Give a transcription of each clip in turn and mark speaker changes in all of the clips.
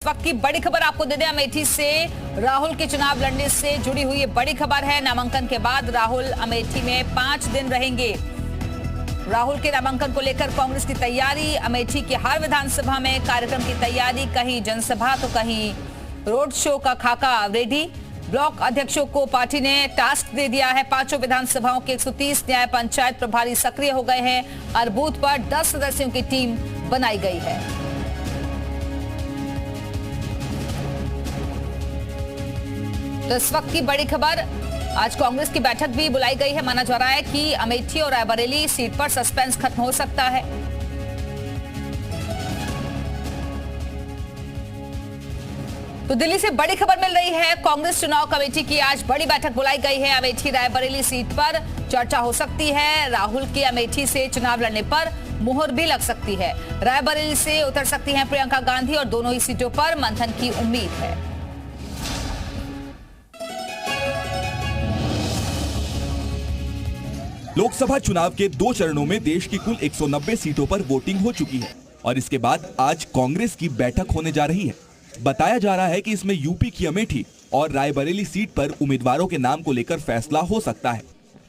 Speaker 1: वक्त की बड़ी खबर आपको दे दें, अमेठी से राहुल के चुनाव लड़ने से जुड़ी हुई ये बड़ी खबर है। नामांकन के बाद राहुल अमेठी में 5 दिन रहेंगे। राहुल के नामांकन को लेकर कांग्रेस की तैयारी, अमेठी की हर विधानसभा में कार्यक्रम की तैयारी, कहीं जनसभा तो कहीं रोड शो का खाका रेडी। ब्लॉक अध्यक्षों को पार्टी ने टास्क दे दिया है। 5 विधानसभाओं के 130 न्याय पंचायत प्रभारी सक्रिय हो गए हैं और बूथ पर 10 सदस्यों की टीम बनाई गई है। तो इस वक्त की बड़ी खबर, आज कांग्रेस की बैठक भी बुलाई गई है। माना जा रहा है कि अमेठी और रायबरेली सीट पर सस्पेंस खत्म हो सकता है। तो दिल्ली से बड़ी खबर मिल रही है, कांग्रेस चुनाव कमेटी की आज बड़ी बैठक बुलाई गई है। अमेठी रायबरेली सीट पर चर्चा हो सकती है। राहुल के अमेठी से चुनाव लड़ने पर मुहर भी लग सकती है। रायबरेली से उतर सकती हैं प्रियंका गांधी और दोनों ही सीटों पर मंथन की उम्मीद है।
Speaker 2: लोकसभा चुनाव के 2 चरणों में देश की कुल 190 सीटों पर वोटिंग हो चुकी है और इसके बाद आज कांग्रेस की बैठक होने जा रही है। बताया जा रहा है कि इसमें यूपी की अमेठी और रायबरेली सीट पर उम्मीदवारों के नाम को लेकर फैसला हो सकता है।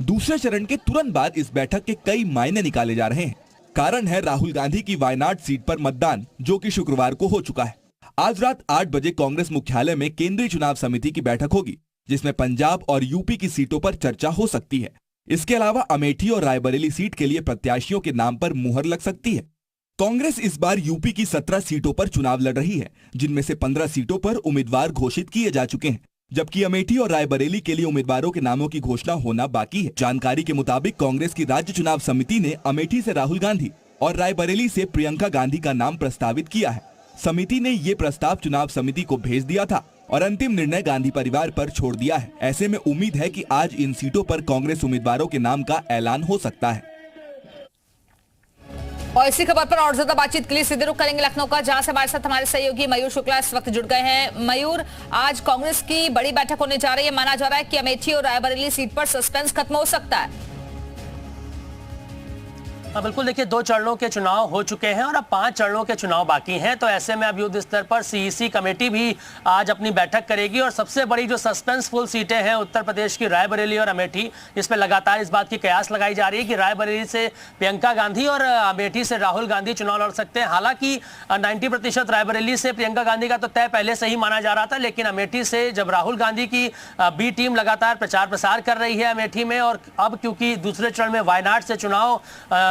Speaker 2: दूसरे चरण के तुरंत बाद इस बैठक के कई मायने निकाले जा रहे हैं। कारण है राहुल गांधी की वायनाड सीट पर मतदान, जो कि शुक्रवार को हो चुका है। आज रात 8 बजे कांग्रेस मुख्यालय में केंद्रीय चुनाव समिति की बैठक होगी, जिसमें पंजाब और यूपी की सीटों पर चर्चा हो सकती है। इसके अलावा अमेठी और रायबरेली सीट के लिए प्रत्याशियों के नाम पर मुहर लग सकती है। कांग्रेस इस बार यूपी की 17 सीटों पर चुनाव लड़ रही है, जिनमें से 15 सीटों पर उम्मीदवार घोषित किए जा चुके हैं, जबकि अमेठी और रायबरेली के लिए उम्मीदवारों के नामों की घोषणा होना बाकी है। जानकारी के मुताबिक कांग्रेस की राज्य चुनाव समिति ने अमेठी से राहुल गांधी और रायबरेली से प्रियंका गांधी का नाम प्रस्तावित किया है। समिति ने ये प्रस्ताव चुनाव समिति को भेज दिया था और अंतिम निर्णय गांधी परिवार पर छोड़ दिया है। ऐसे में उम्मीद है कि आज इन सीटों पर कांग्रेस उम्मीदवारों के नाम का ऐलान हो सकता है।
Speaker 1: और इसी खबर पर और ज्यादा बातचीत के लिए सीधे रुख करेंगे लखनऊ का, जहां से हमारे साथ हमारे सहयोगी मयूर शुक्ला इस वक्त जुड़ गए हैं। मयूर, आज कांग्रेस की बड़ी बैठक होने जा रही है। माना जा रहा है कि अमेठी और रायबरेली सीट पर सस्पेंस खत्म हो सकता है।
Speaker 3: बिल्कुल, देखिए 2 चरणों के चुनाव हो चुके हैं और अब 5 चरणों के चुनाव बाकी हैं। तो ऐसे में अब युद्ध स्तर पर सीईसी कमेटी भी आज अपनी बैठक करेगी और सबसे बड़ी जो सस्पेंसफुल सीटें हैं उत्तर प्रदेश की रायबरेली और अमेठी, इस पर लगातार इस बात की कयास लगाई जा रही है कि रायबरेली से प्रियंका गांधी और अमेठी से राहुल गांधी चुनाव लड़ सकते हैं। हालांकि 90% रायबरेली से प्रियंका गांधी का तो तय पहले से ही माना जा रहा था, लेकिन अमेठी से जब राहुल गांधी की बी टीम लगातार प्रचार प्रसार कर रही है अमेठी में, और अब क्योंकि दूसरे चरण में वायनाड से चुनाव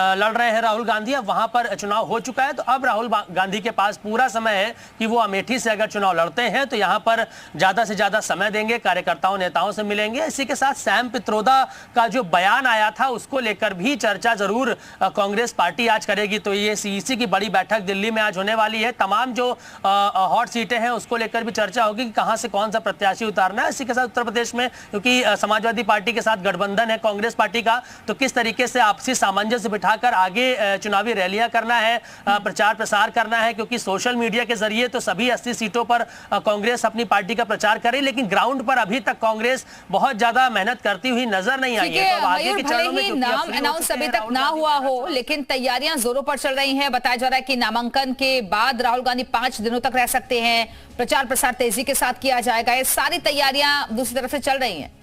Speaker 3: लड़ रहे हैं राहुल गांधी, अब वहां पर चुनाव हो चुका है, तो अब राहुल गांधी के पास पूरा समय है कि वो अमेठी से अगर चुनाव लड़ते हैं तो यहां पर ज्यादा से ज्यादा समय देंगे, कार्यकर्ताओं नेताओं से मिलेंगे। इसी के साथ सैम पित्रोदा का जो बयान आया था उसको लेकर भी चर्चा जरूर कांग्रेस पार्टी आज करेगी। तो ये सीईसी की बड़ी बैठक दिल्ली में आज होने वाली है। तमाम जो हॉट सीटें हैं उसको लेकर भी चर्चा होगी कि कहां से कौन सा प्रत्याशी उतारना है। इसी के साथ उत्तर प्रदेश में क्योंकि समाजवादी पार्टी के साथ गठबंधन है कांग्रेस पार्टी का, तो किस तरीके से आपसी सामंजस्य बिठाकर आगे चुनावी रैलियां करना है, प्रचार प्रसार करना है, क्योंकि सोशल मीडिया के जरिए तो सभी 80 सीटों पर कांग्रेस अपनी पार्टी का प्रचार करे, लेकिन ग्राउंड पर अभी तक कांग्रेस बहुत ज्यादा मेहनत करती हुई नजर नहीं आई है। तो आगे के चरणों में
Speaker 1: नाम अनाउंस अभी तक ना हुआ हो, लेकिन तैयारियां जोरों पर चल रही हैं। बताया जा रहा है कि नामांकन के बाद राहुल गांधी 5 दिनों तक रह सकते हैं, प्रचार प्रसार तेजी के साथ किया जाएगा। ये सारी तैयारियां दूसरी तरफ से चल रही हैं।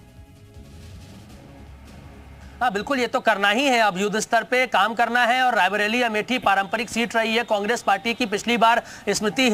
Speaker 3: हाँ बिल्कुल, ये तो करना ही है, अब युद्ध स्तर पे काम करना है। और रायबरेली अमेठी पारंपरिक सीट रही है कांग्रेस पार्टी की। पिछली बार स्मृति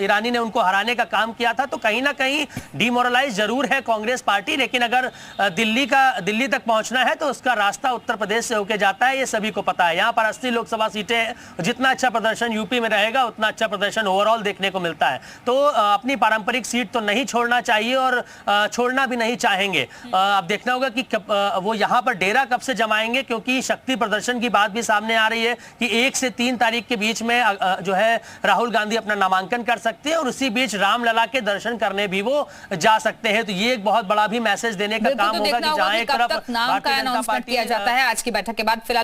Speaker 3: ईरानी ने उनको हराने का काम किया था, तो कहीं ना कहीं डिमोरलाइज जरूर है कांग्रेस पार्टी। लेकिन अगर दिल्ली तक पहुंचना है तो उसका रास्ता उत्तर प्रदेश से होके जाता है, ये सभी को पता है। यहाँ पर 80 लोकसभा सीटें हैं, जितना अच्छा प्रदर्शन यूपी में रहेगा उतना अच्छा प्रदर्शन ओवरऑल देखने को मिलता है। तो अपनी पारंपरिक सीट तो नहीं छोड़ना चाहिए और छोड़ना भी नहीं चाहेंगे। अब देखना होगा कि वो यहां पर डेरा कब से जमाएंगे, क्योंकि शक्ति प्रदर्शन की बात भी सामने आ रही है कि 1 से 3 तारीख के बीच में जो है राहुल गांधी अपना नामांकन कर सकते हैं और उसी बीच रामलला के दर्शन करने भी वो जा सकते हैं। तो ये एक बहुत बड़ा भी मैसेज देने का काम होगा कि जहां एक तरफ
Speaker 1: नाम का अनाउंसमेंट किया जाता है आज की बैठक के बाद। फिलहाल